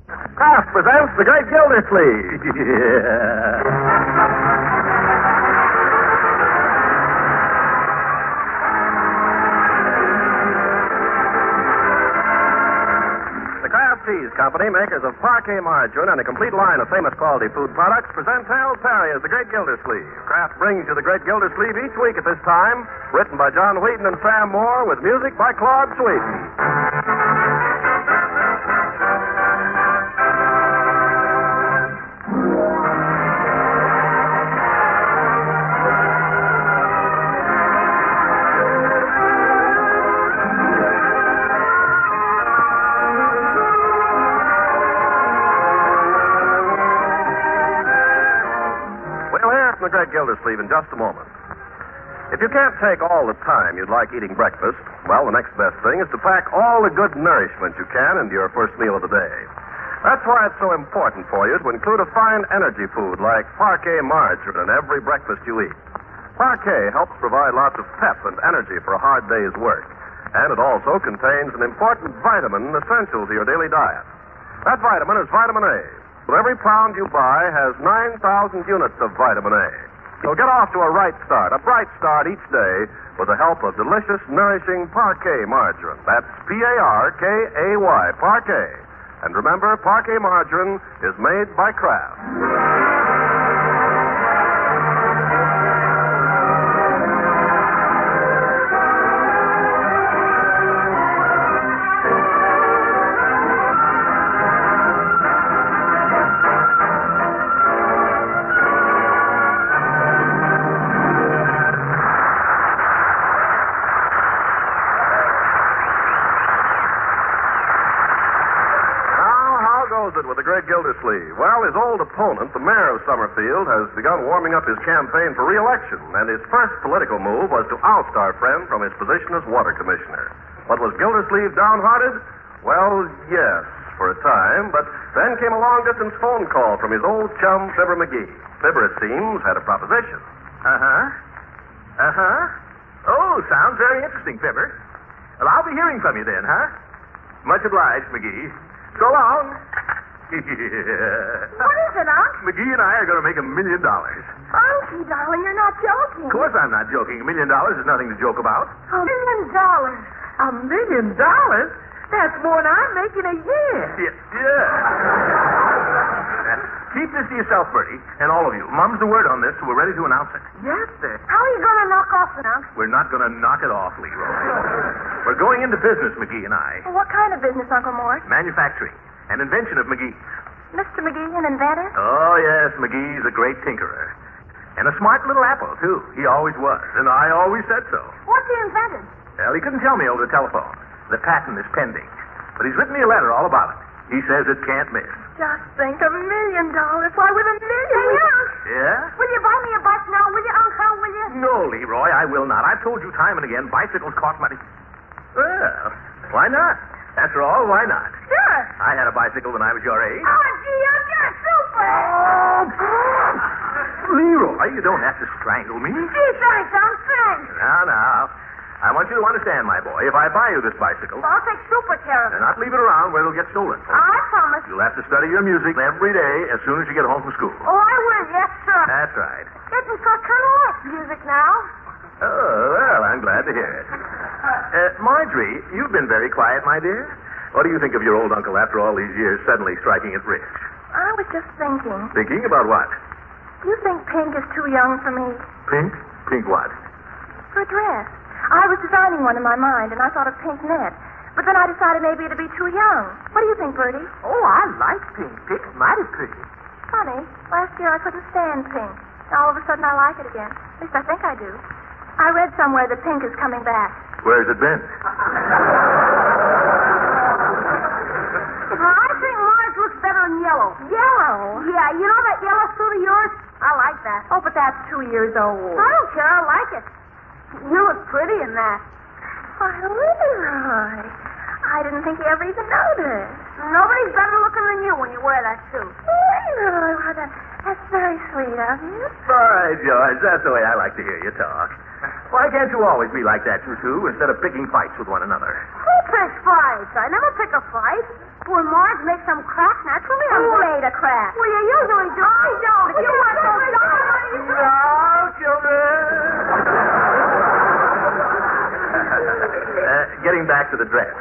Kraft presents The Great Gildersleeves. Yeah. Cheese Company, makers of parquet margarine and a complete line of famous quality food products, presents Harold Perry as the Great Gildersleeve. Kraft brings you the Great Gildersleeve each week at this time, written by John Wheaton and Sam Moore, with music by Claude Sweeten. The Great Gildersleeve in just a moment. If you can't take all the time you'd like eating breakfast, well, the next best thing is to pack all the good nourishment you can into your first meal of the day. That's why it's so important for you to include a fine energy food like parquet margarine in every breakfast you eat. Parquet helps provide lots of pep and energy for a hard day's work, and it also contains an important vitamin essential to your daily diet. That vitamin is vitamin A. Every pound you buy has 9,000 units of vitamin A. So get off to a bright start each day with the help of delicious, nourishing parquet margarine. That's P-A-R-K-A-Y, parquet. And remember, parquet margarine is made by Kraft. With the Great Gildersleeve. Well, his old opponent, the mayor of Summerfield, has begun warming up his campaign for re-election, and his first political move was to oust our friend from his position as water commissioner. But was Gildersleeve downhearted? Well, yes, for a time, but then came a long-distance phone call from his old chum, Fibber Mcgee. Fibber, it seems, had a proposition. Oh, sounds very interesting, Fibber. Well, I'll be hearing from you then, huh? Much obliged, Mcgee. So long. What is it, Unc? Mcgee and I are going to make $1 million. Unky, darling, you're not joking. Of course I'm not joking. $1 million is nothing to joke about. $1 million. $1 million? That's more than I'm making a year. Yeah. Keep this to yourself, Bertie, and all of you. Mum's the word on this, so we're ready to announce it. Yes, sir. How are you going to knock off it, Unc? We're not going to knock it off, Leroy. We're going into business, Mcgee and I. Well, what kind of business, Uncle Mort? Manufacturing. An invention of Mcgee's. Mr. Mcgee, an inventor? Oh, yes, Mcgee's a great tinkerer. And a smart little apple, too. He always was, and I always said so. What's he invented? Well, he couldn't tell me over the telephone. The patent is pending. But he's written me a letter all about it. He says it can't miss. Just think, $1 million. Why, with $1 million... Hey, Unc. Yeah? Will you buy me a bike now, will you, Unc? How will you? No, Leroy, I will not. I've told you time and again, bicycles cost money. Well, why not? After all, why not? Sure. I had a bicycle when I was your age. Oh, gee, Unc, you're super. Leroy, you don't have to strangle me. Gee, thanks, Unc, thanks. Now. I want you to understand, my boy, if I buy you this bicycle... Well, I'll take super care of it. And not leave it around where it'll get stolen. I promise. You'll have to study your music every day as soon as you get home from school. Oh, I will, yes, sir. That's right. Isn't so kind of like music now? Oh, well, I'm glad to hear it. Marjorie, you've been very quiet, my dear. What do you think of your old uncle after all these years suddenly striking it rich? I was just thinking. Thinking about what? Do you think pink is too young for me? Pink? Pink what? For a dress. I was designing one in my mind, and I thought of pink net. But then I decided maybe it'd be too young. What do you think, Bertie? Oh, I like pink. Pink's mighty pretty. Funny. Last year I couldn't stand pink. Now all of a sudden I like it again. At least I think I do. I read somewhere that pink is coming back. Where's it been? I think Marge looks better in yellow. Yellow? Yeah, you know that yellow suit of yours? I like that. Oh, but that's 2 years old. I don't care. I like it. You look pretty in that. Why, Leroy, I didn't think you ever even noticed. Nobody's better looking than you when you wear that suit. Leroy, why, that's very sweet of you. All right, George, that's the way I like to hear you talk. Why can't you always be like that, you two, instead of picking fights with one another? Who picks fights? I never pick a fight. poor Marge make some crack? Naturally, Who made a crack? Well, you usually do. I don't. But you want to Now, children. Getting back to the dress.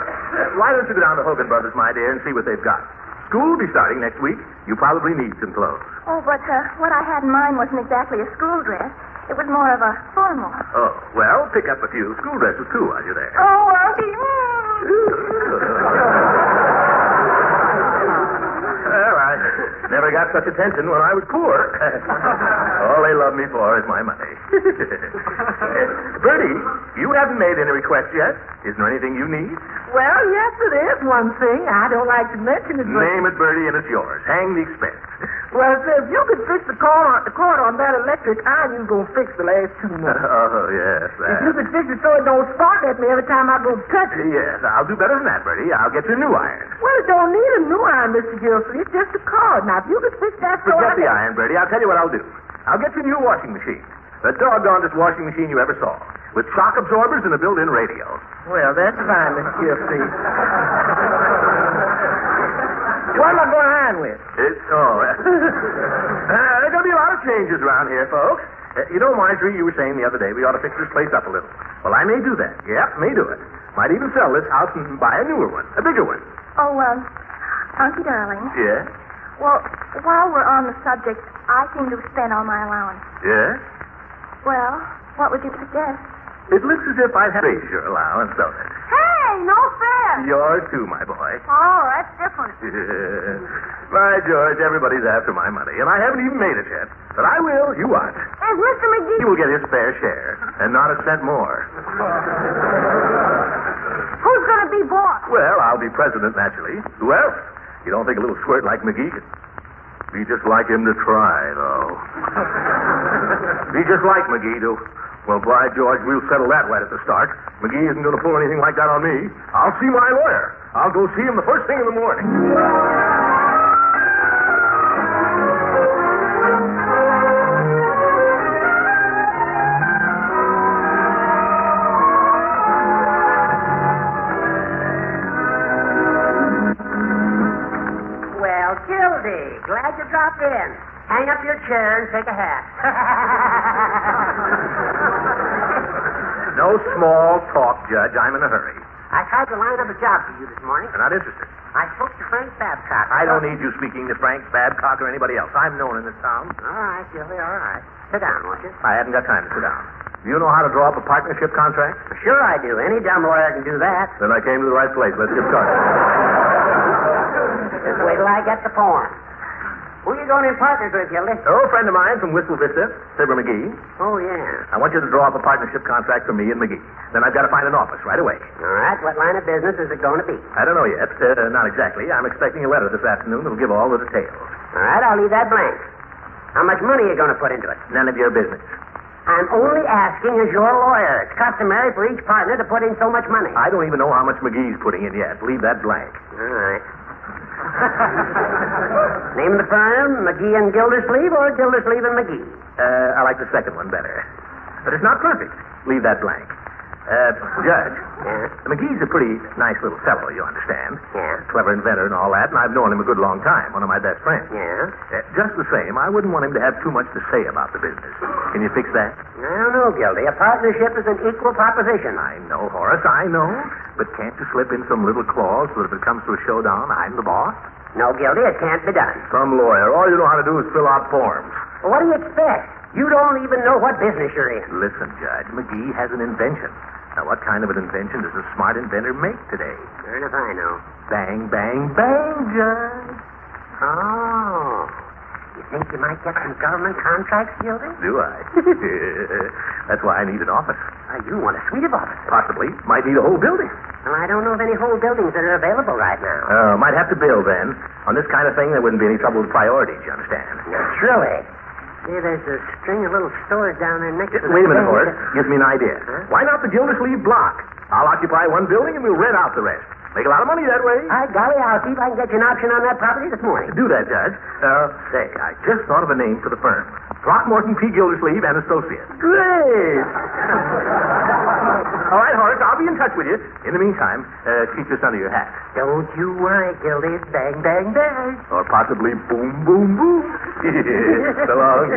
Why don't you go down to Hogan Brothers, my dear, and see what they've got? School will be starting next week. You probably need some clothes. Oh, but what I had in mind wasn't exactly a school dress. It was more of a formal. Oh, well, pick up a few school dresses, too, while you're there. Oh, Auntie. Well, I never got such attention when I was poor. All they love me for is my money. Bertie, you haven't made any requests yet. Isn't there anything you need? Well, yes, it is one thing. I don't like to mention it, but... Name it, Bertie, and it's yours. Hang the expense. Well, if you could fix the cord on that electric iron, you're going to fix the last 2 months. Oh, yes, If you could fix it so it don't spark at me every time I go to touch it. Yes, I'll do better than that, Bertie. I'll get you a new iron. Well, it don't need a new iron, Mr. Gildersleeves. It's just a cord. Now, if you could fix that so Forget the iron, Bertie. I'll tell you what I'll do. I'll get you a new washing machine. The doggonedest washing machine you ever saw. With shock absorbers and a built-in radio. Well, that's fine, Mr. Gildersleeves. What am I going to iron with? There's going to be a lot of changes around here, folks. You know, Marjorie, you were saying the other day we ought to fix this place up a little. Well, I may do that. Yep, may do it. Might even sell this house and buy a newer one, a bigger one. Oh, Uncle darling. Yeah? Well, while we're on the subject, I seem to have spent all my allowance. Yeah? Well, what would you suggest? It looks as if I'd raised your allowance, don't it? Hey, no fair. Yours too, my boy. Oh, that's different. By George, everybody's after my money, and I haven't even made it yet. But I will. You watch. Is Mr. McGee... He will get his fair share, and not a cent more. Who's going to be boss? Well, I'll be president, naturally. Who else? You don't think a little squirt like McGee could be just like him to try, though. Be just like McGee to... Well, by George, we'll settle that right at the start. McGee isn't going to pull anything like that on me. I'll see my lawyer. I'll go see him the first thing in the morning. Well, Gildy, glad you dropped in. Hang up your chair and take a hat. No small talk, Judge. I'm in a hurry. I tried to line up a job for you this morning. I'm not interested. I spoke to Frank Babcock. I don't need you speaking to Frank Babcock or anybody else. I'm known in this town. All right, Gildy, all right. Sit down, won't you? I haven't got time to sit down. Do you know how to draw up a partnership contract? Sure I do. Any dumb lawyer can do that. Then I came to the right place. Let's get started. Just wait till I get the form. Who are you going in partners with, Gildy? Oh, a friend of mine from Whistle Vista, Fibber McGee. Oh, yeah. I want you to draw up a partnership contract for me and McGee. Then I've got to find an office right away. All right. What line of business is it going to be? I don't know yet. Not exactly. I'm expecting a letter this afternoon that'll give all the details. All right. I'll leave that blank. How much money are you going to put into it? None of your business. I'm only asking as your lawyer. It's customary for each partner to put in so much money. I don't even know how much McGee's putting in yet. Leave that blank. All right. Name of the firm, McGee and Gildersleeve or Gildersleeve and McGee? I like the second one better. But it's not perfect. Leave that blank. Judge. Yeah? McGee's a pretty nice little fellow, you understand. Yeah. Clever inventor and all that, and I've known him a good long time. One of my best friends. Yeah? Just the same, I wouldn't want him to have too much to say about the business. Can you fix that? I don't know, Gildy. A partnership is an equal proposition. I know, Horace, I know. But can't you slip in some little clause so that if it comes to a showdown, I'm the boss? No, Gildy, it can't be done. Some lawyer. All you know how to do is fill out forms. Well, what do you expect? You don't even know what business you're in. Listen, Judge, McGee has an invention. Now, what kind of an invention does a smart inventor make today? Sure enough, I know. Bang, bang, bang, Judge. Oh. You think you might get some government contracts, Gildy? Do I? That's why I need an office. You want a suite of offices? Possibly. Might need a whole building. Well, I don't know of any whole buildings that are available right now. Might have to build, then. On this kind of thing, there wouldn't be any trouble with priorities, you understand? Naturally. See, there's a string of little stores down there next to the... Wait a minute, thing. Horace. Gives me an idea. Huh? Why not the Gildersleeve block? I'll occupy one building and we'll rent out the rest. Make a lot of money that way. Golly, I'll see if I can get you an option on that property this morning. Do that, Judge. Say, I just thought of a name for the firm. Throckmorton P. Gildersleeves and Associates. Great. All right, Horace, I'll be in touch with you. In the meantime, keep this under your hat. Don't you worry, Gildy. Bang, bang, bang. Or possibly boom, boom, boom. So long,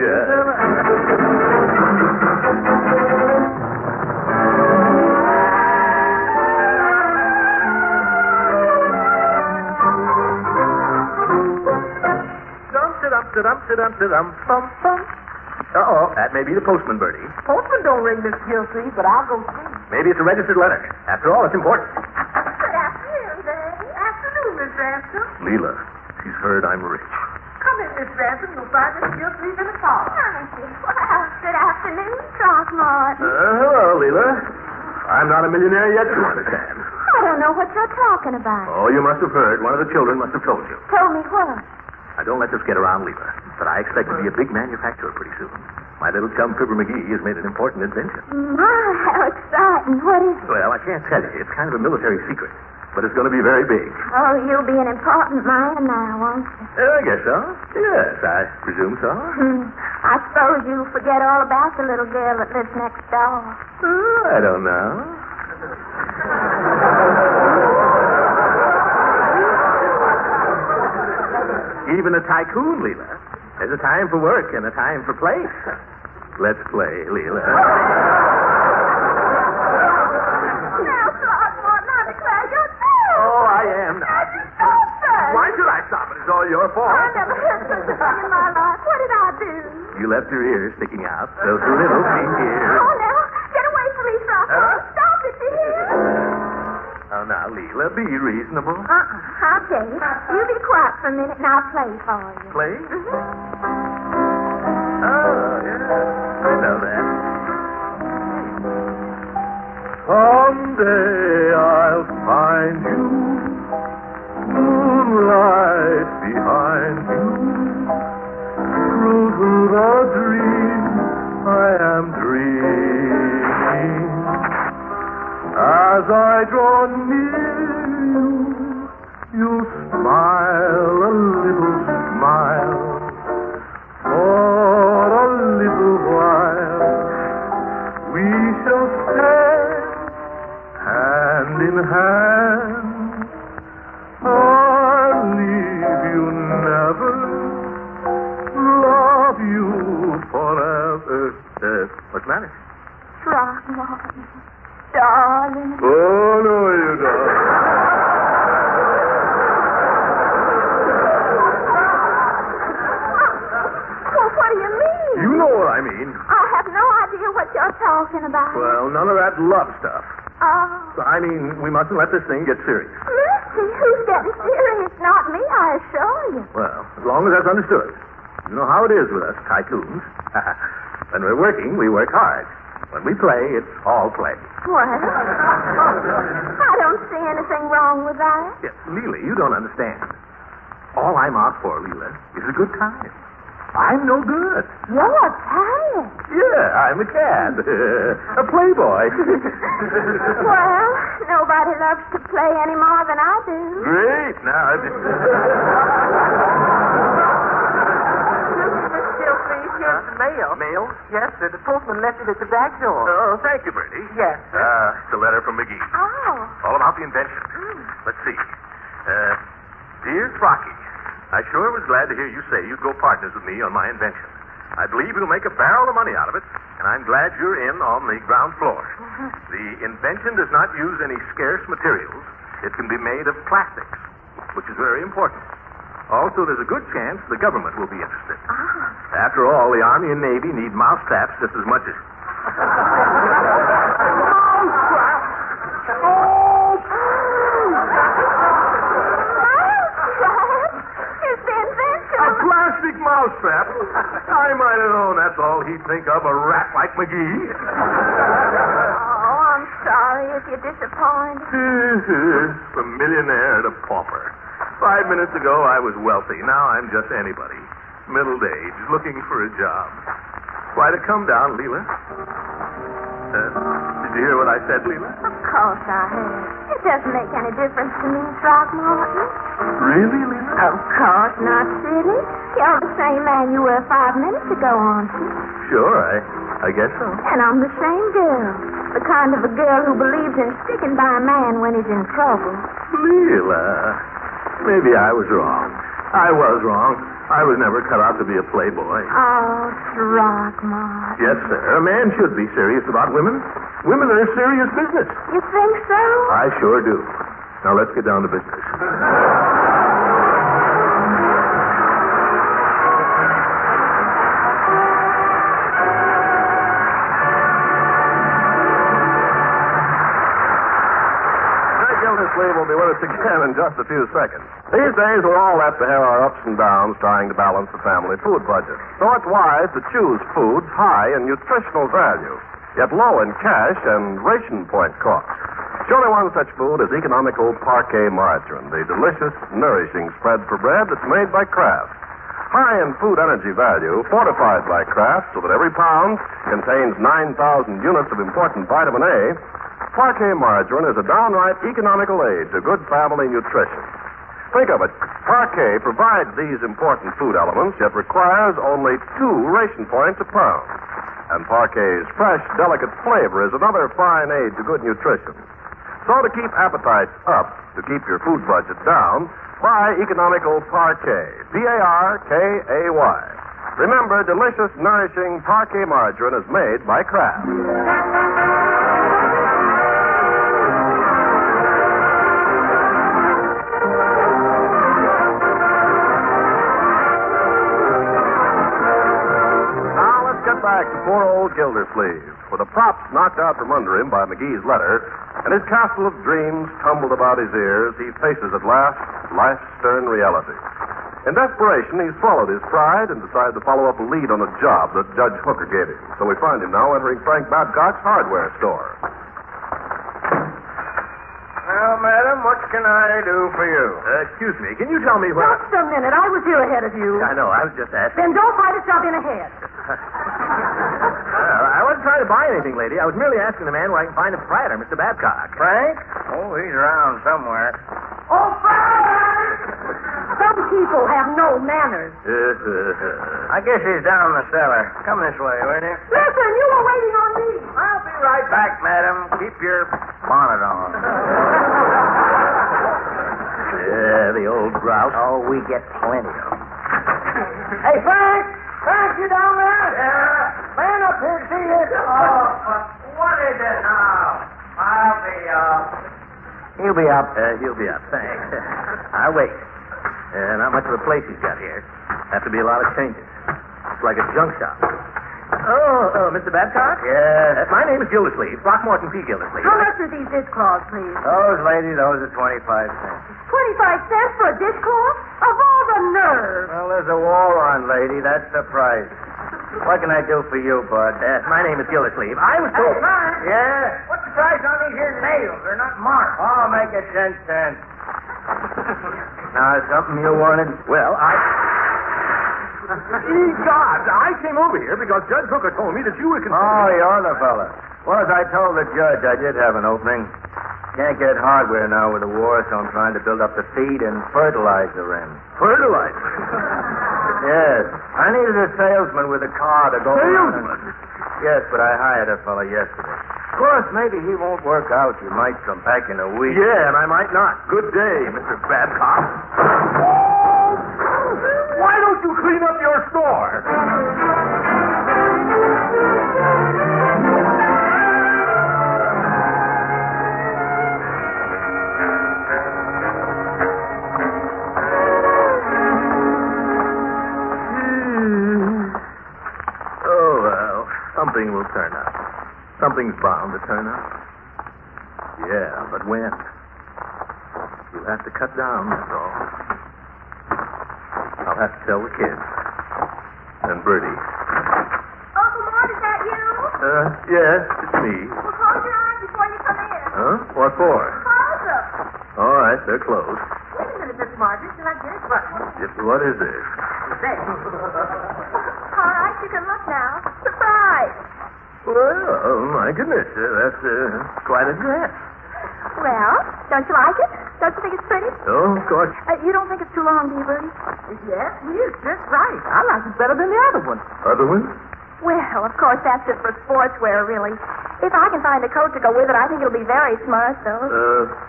Uh-oh, that may be the postman, Bertie. Postman don't ring, Miss Gildersleeves, but I'll go see. Maybe it's a registered letter. After all, it's important. Good afternoon, Daddy. Afternoon, Miss Ransom. Leela, she's heard I'm rich. Come in, Miss Ransom. You'll find Miss Gildersleeves in the parlor. Thank you. Well, good afternoon, Throckmorton. Hello, Leela. I'm not a millionaire yet, you understand. I don't know what you're talking about. Oh, you must have heard. One of the children must have told you. Told me what? Now, don't let this get around, Leela. But I expect to be a big manufacturer pretty soon. My little chum, Fibber McGee, has made an important invention. My, how exciting. What is it? Well, I can't tell you. It's kind of a military secret. But it's going to be very big. Oh, you'll be an important man now, won't you? I guess so. Yes, I presume so. I suppose you'll forget all about the little girl that lives next door. I don't know. Even a tycoon, Leela. There's a time for work and a time for play. Let's play, Leela. Now, Throckmorton, I'm glad you're there. Oh, I am now. How'd you stop that? Why should I stop it? It's all your fault. I never heard such a thing in my life. What did I do? You left your ears sticking out. Those little pink ears. Oh, now, get away from me, Throckmorton. Stop it, you hear? Oh, now, Leela, be reasonable. I'll tell you. You be quiet for a minute and I'll play for you. Play? Oh, yeah. I know that. Someday I'll find you, moonlight behind you, true to the dream I am dreaming. As I draw near you smile a little smile. For a little while we shall stand hand in hand. I'll leave you never, love you forever. What's the matter? Throckmorton, darling. Oh, no, you don't. You know what I mean. I have no idea what you're talking about. Well, none of that love stuff. Oh. I mean, we mustn't let this thing get serious. Mercy, who's getting serious? Not me, I assure you. Well, as long as that's understood. You know how it is with us tycoons. When we're working, we work hard. When we play, it's all play. Well, I don't see anything wrong with that. Yes, Leela, you don't understand. All I'm out for, Leela, is a good time. I'm no good. You're a talent. Yeah, I'm a cad. A playboy. Well, nobody loves to play any more than I do. Great. Now, Miss Gildersleeves, here's the mail. Mail? Yes, sir. The postman left it at the back door. Oh, thank you, Bertie. Yes, sir. It's a letter from McGee. Oh. All about the invention. Let's see. Dear Throcky, I sure was glad to hear you say you'd go partners with me on my invention. I believe you'll make a barrel of money out of it, and I'm glad you're in on the ground floor. The invention does not use any scarce materials. It can be made of plastics, which is very important. Also, there's a good chance the government will be interested. After all, the Army and Navy need mouse traps just as much as... Plastic mousetrap. I might have known that's all he'd think of, a rat like McGee. Oh, I'm sorry if you're disappointed. From millionaire to pauper. 5 minutes ago, I was wealthy. Now I'm just anybody. Middle age, looking for a job. Why, to come down, Leela. Did you hear what I said, Leela? Of course I heard. It doesn't make any difference to me, Throckmorton. Really, Lisa? Of course not, silly. You're the same man you were 5 minutes ago, aren't you? Sure, I guess so. And I'm the same girl. The kind of a girl who believes in sticking by a man when he's in trouble. Leela, maybe I was wrong. I was wrong. I was never cut out to be a playboy. Oh, Throckmorton. Yes, sir. A man should be serious about women. Women are serious business. You think so? I sure do. Now let's get down to business. Gildersleeves will be with us again in just a few seconds. These days, we're all left to have our ups and downs trying to balance the family food budget. So it's wise to choose foods high in nutritional value, yet low in cash and ration point cost. Surely one such food is economical parquet margarine, the delicious, nourishing spread for bread that's made by Kraft. High in food energy value, fortified by Kraft so that every pound contains 9,000 units of important vitamin A, parquet margarine is a downright economical aid to good family nutrition. Think of it. Parquet provides these important food elements, yet requires only 2 ration points a pound. And parquet's fresh, delicate flavor is another fine aid to good nutrition. So to keep appetites up, to keep your food budget down, buy economical parquet. P-A-R-K-A-Y. Remember, delicious, nourishing parquet margarine is made by Kraft. Back to poor old Gildersleeves, with the props knocked out from under him by Mcgee's letter, and his castle of dreams tumbled about his ears, he faces at last life's stern reality. In desperation, he swallowed his pride and decided to follow up a lead on a job that Judge Hooker gave him. So we find him now entering Frank Babcock's hardware store. Well, madam, what can I do for you? Excuse me, can you tell me what... Just a minute. I was here ahead of you. I know, I was just asking. Then don't fight yourself in ahead. I wasn't trying to buy anything, lady. I was merely asking the man where I can find the proprietor, Mr. Babcock. Frank? Oh, he's around somewhere. Oh, Frank! Some people have no manners. I guess he's down in the cellar. Come this way, will you? Listen, you were waiting on me. I'll be right back, madam. Keep your bonnet on. Yeah, the old grouse. Oh, we get plenty of them. Hey, Frank! Frank, you down there? Yeah. Man up here to see you. Oh, what is it now? I'll be up. He'll be up. He'll be up, thanks. I'll wait. Not much of a place he's got here. Have to be a lot of changes. It's like a junk shop. Oh, Mr. Babcock? Yes. My name is Gildersleeves, Throckmorton P. Gildersleeves. How much are these dishcloths, please? Those, lady, those are 25 cents. 25 cents for a dishcloth? Of all the nerve. Well, there's a war on, lady. That's the price. What can I do for you, bud? My name is Gildersleeves. I was told... Frank. Yeah? What's the price on these here nails? They're not marked. Oh, make it 10 cents. Now, something you wanted? Well, God, I came over here because Judge Hooker told me that you were Oh, you're the fella. Well, as I told the judge, I did have an opening. Can't get hardware now with the war, so I'm trying to build up the feed and fertilizer in. Fertilizer? Yes. I needed a salesman with a car to go... Salesman? Yes, but I hired a fella yesterday. Of course, maybe he won't work out. You might come back in a week. Yeah, and I might not. Good day, Mr. Babcock. Why don't you clean up your store? Oh, well, something will turn up. Something's bound to turn up. Yeah, but when? You'll have to cut down, that's all. I'll have to tell the kids. And Bertie. Uncle Mort, is that you? Yes, it's me. Well, close your eyes before you come in. Huh? What for? Close them. All right, they're closed. Wait a minute, Miss Margaret. Shall I get it? What is this? All right, you can look now. Surprise. Well, my goodness, that's quite a dress. Well, Don't you like it? Don't you think it's pretty? Oh, of course. You don't think it's too long, do you, Bertie? Yes, he is just right. I like it better than the other one. Other one? Well, of course, that's just for sportswear, really. If I can find a coat to go with it, I think it'll be very smart, though.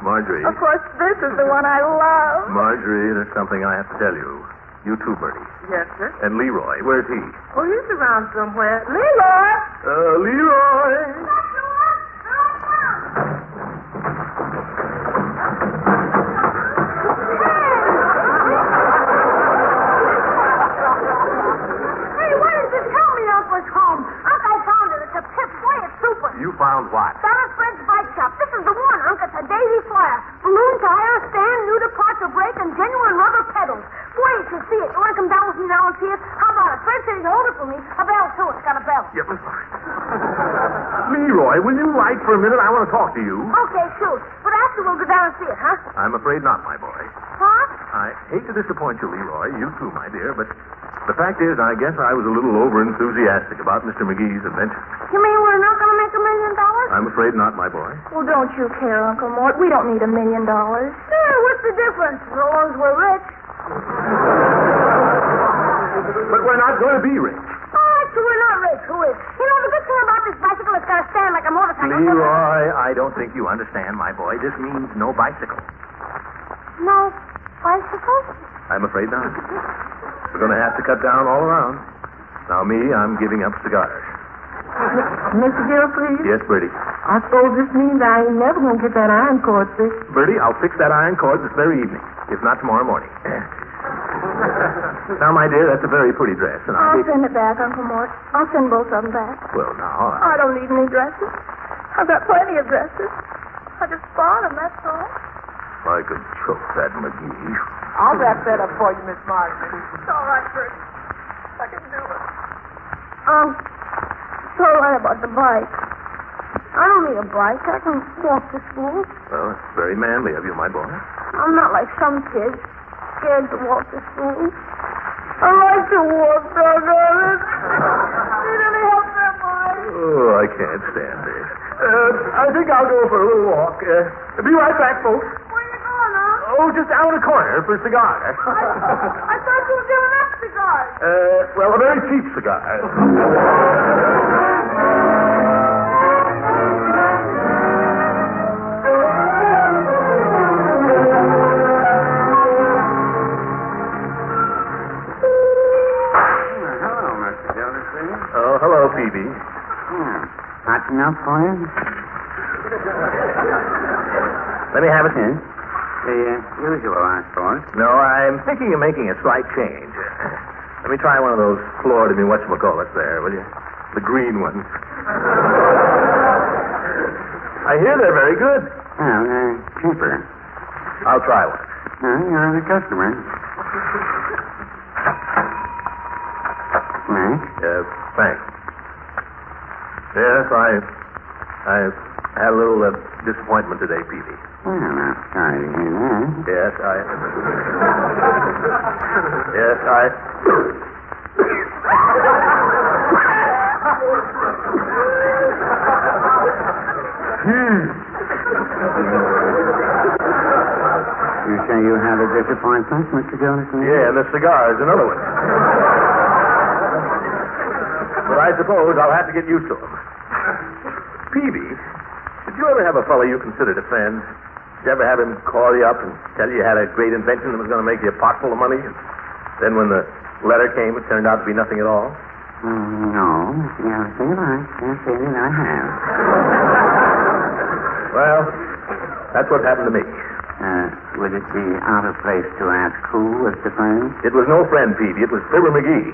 Marjorie. Of course, this is the one I love. Marjorie, there's something I have to tell you. You too, Bertie. Yes, sir. And Leroy, where's he? Oh, he's around somewhere. Leroy! Leroy! Hey, why didn't you tell me Unc was home? Unc, I found it. It's a pip. Boy, it's super. You found what? Down at Fred's bike shop. This is the one, Unc. It's a Daisy Flyer. Balloon tire, stand, new departure brake, and genuine rubber pedals. Boy, you should see it. You want to come down with me now and see it? How about it? Fred said he'd hold it for me. A bell, too. It's got a bell. Yep. Leroy, will you light for a minute? I want to talk to you. Okay, shoot. But after we'll go down and see it, huh? I'm afraid not, my boy. What? I hate to disappoint you, Leroy. You too, my dear, but the fact is, I guess I was a little over-enthusiastic about Mr. Mcgee's invention. You mean we're not going to make $1 million? I'm afraid not, my boy. Well, don't you care, Uncle Mort. We don't need $1 million. Yeah, what's the difference? As long as we're rich. But we're not going to be rich. Oh, actually, we're not rich. Who is? You know, the good thing about this bicycle, it's got to stand like a motorcycle. Leroy, I don't think you understand, my boy. This means no bicycle. No bicycle? I'm afraid not. We're going to have to cut down all around. Now, I'm giving up cigars. Mr. Gildersleeves? Yes, Bertie. I suppose this means I ain't never going to get that iron cord fixed. Bertie, I'll fix that iron cord this very evening, if not tomorrow morning. Now, my dear, that's a very pretty dress. And I'll send it back, Uncle Mort. I'll send both of them back. Well, now, I don't need any dresses. I've got plenty of dresses. I just bought them, that's all. I could choke that Mcgee. I'll wrap that up for you, Miss Marjorie. It's all right, Bert. I can do it. So right about the bike. I don't need a bike. I can walk to school. Well, it's very manly of you, my boy. I'm not like some kids, scared to walk to school. I like to walk, doggone it. Need any help there, boy? Oh, I can't stand this. I think I'll go for a little walk. Be right back, folks. Where you going, huh? Oh, just down the corner for a cigar. I thought you were giving us cigars. Well, a very cheap cigar. Oh, hello, Phoebe. Hot enough for you? Let me have it. The usual, I suppose. No, I'm thinking of making a slight change. Let me try one of those floored in me whatchamacallits there, will you? The green ones. I hear they're very good. Well, they're cheaper. I'll try one. You're the customer. Thanks. Thanks. Yes, I've had a little disappointment today, Peavy. Well, I'm sorry to hear that. Yes, You say you had a disappointment, Mr. Gildersleeves? Yeah, and the cigar is another one. But I suppose I'll have to get used to them. Peavy, did you ever have a fellow you considered a friend? Did you ever have him call you up and tell you had a great invention that was going to make you a pot full of money? And then when the letter came, it turned out to be nothing at all? No, Mr. Gildersleeves, I can't say that I have. Well, that's what happened to me. Would it be out of place to ask who was the friend? It was no friend, Peavy. It was Fibber McGee.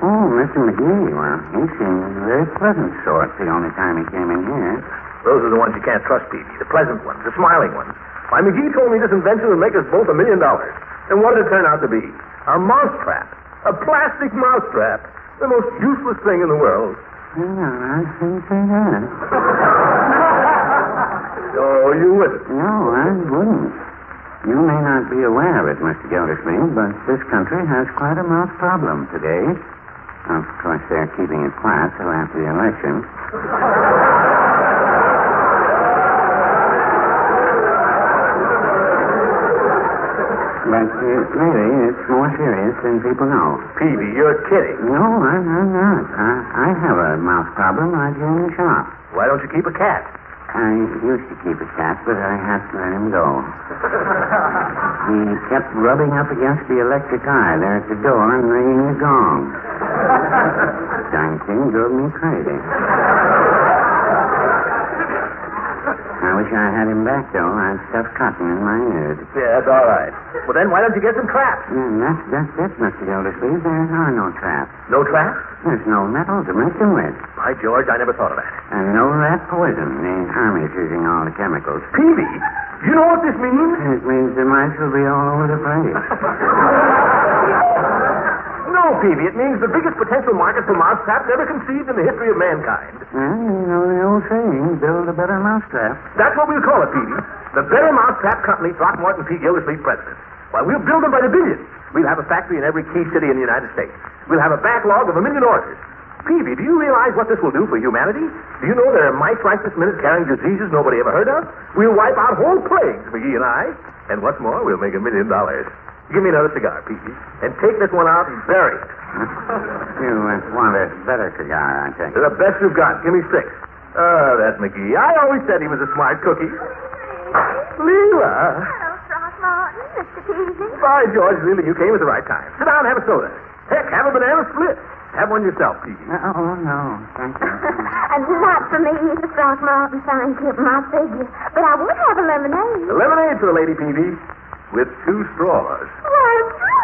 Oh, Mr. Mcgee. Well, he seemed a very pleasant sort the only time he came in here. Those are the ones you can't trust, Peavy. The pleasant ones, the smiling ones. Why, McGee told me this invention would make us both $1 million. And what did it turn out to be? A mousetrap. A plastic mousetrap. The most useless thing in the world. Well, I shouldn't say that. Oh, you wouldn't. No, I wouldn't. You may not be aware of it, Mr. Gildersleeves, but this country has quite a mouse problem today. Of course, they're keeping it quiet till after the election. but really, it's more serious than people know. Peavy, you're kidding. No, I'm not. I have a mouse problem right here in the shop. Why don't you keep a cat? I used to keep a cat, but I had to let him go. He kept rubbing up against the electric eye there at the door and ringing the gong. Darn thing drove me crazy. I wish I had him back, though. I'd stuff cotton in my ears. Yeah, that's all right. Well, then why don't you get some traps? That's it, Mr. Gildersleeves. There are no traps. No traps? There's no metal to mix them with. By George, I never thought of that. And no rat poison. The Army's using all the chemicals. Peavy, you know what this means? It means the mice will be all over the place. No, Peavy, it means the biggest potential market for mouse traps ever conceived in the history of mankind. Well, you know the old saying, build a better mousetrap. That's what we'll call it, Peavy. The Better Mousetrap Company, Throckmorton P. Gildersleeves, President. Why, we'll build them by the billions. We'll have a factory in every key city in the United States. We'll have a backlog of 1 million orders. Peavy, do you realize what this will do for humanity? Do you know there are mice right this minute carrying diseases nobody ever heard of? We'll wipe out whole plagues, McGee and I. And what's more, we'll make $1 million. Give me another cigar, Peavy, and take this one out and bury it. You want a better cigar, I think. They're the best you've got. Give me 6. Oh, that's McGee. I always said he was a smart cookie. Leela. Hello, Throckmorton, Mr. Peavy. By George, Leela, you came at the right time. Sit down and have a soda. Heck, have a banana split. Have one yourself, Peavy. Oh, no. Thank you. And not for me, Mr. Throckmorton, thank you, my figure. But I would have a lemonade. A lemonade for the lady, Peavy, with 2 straws. Why,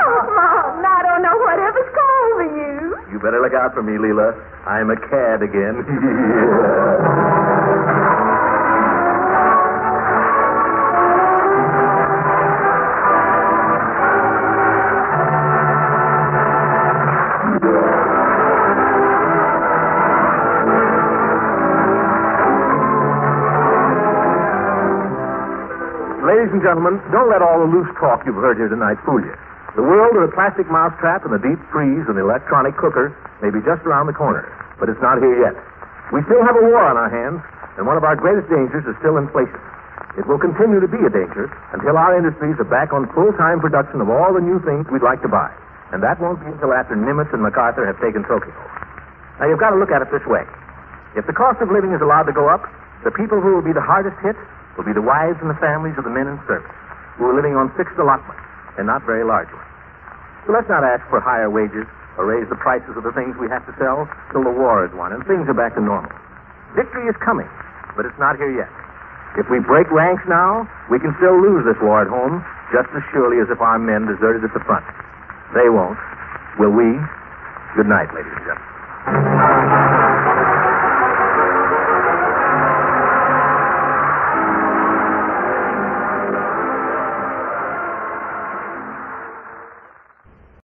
Throckmorton, I don't know whatever's over you. You better look out for me, Leela. I'm a cad again. Ladies and gentlemen, don't let all the loose talk you've heard here tonight fool you. The world of the plastic mousetrap and the deep freeze and the electronic cooker may be just around the corner, but it's not here yet. We still have a war on our hands, and one of our greatest dangers is still inflation. It will continue to be a danger until our industries are back on full-time production of all the new things we'd like to buy. And that won't be until after Nimitz and MacArthur have taken Tokyo. Now, you've got to look at it this way. If the cost of living is allowed to go up, the people who will be the hardest hit will be the wives and the families of the men in service, who are living on fixed allotments and not very large ones. So let's not ask for higher wages or raise the prices of the things we have to sell till the war is won and things are back to normal. Victory is coming, but it's not here yet. If we break ranks now, we can still lose this war at home just as surely as if our men deserted at the front. They won't. Will we? Good night, ladies and gentlemen.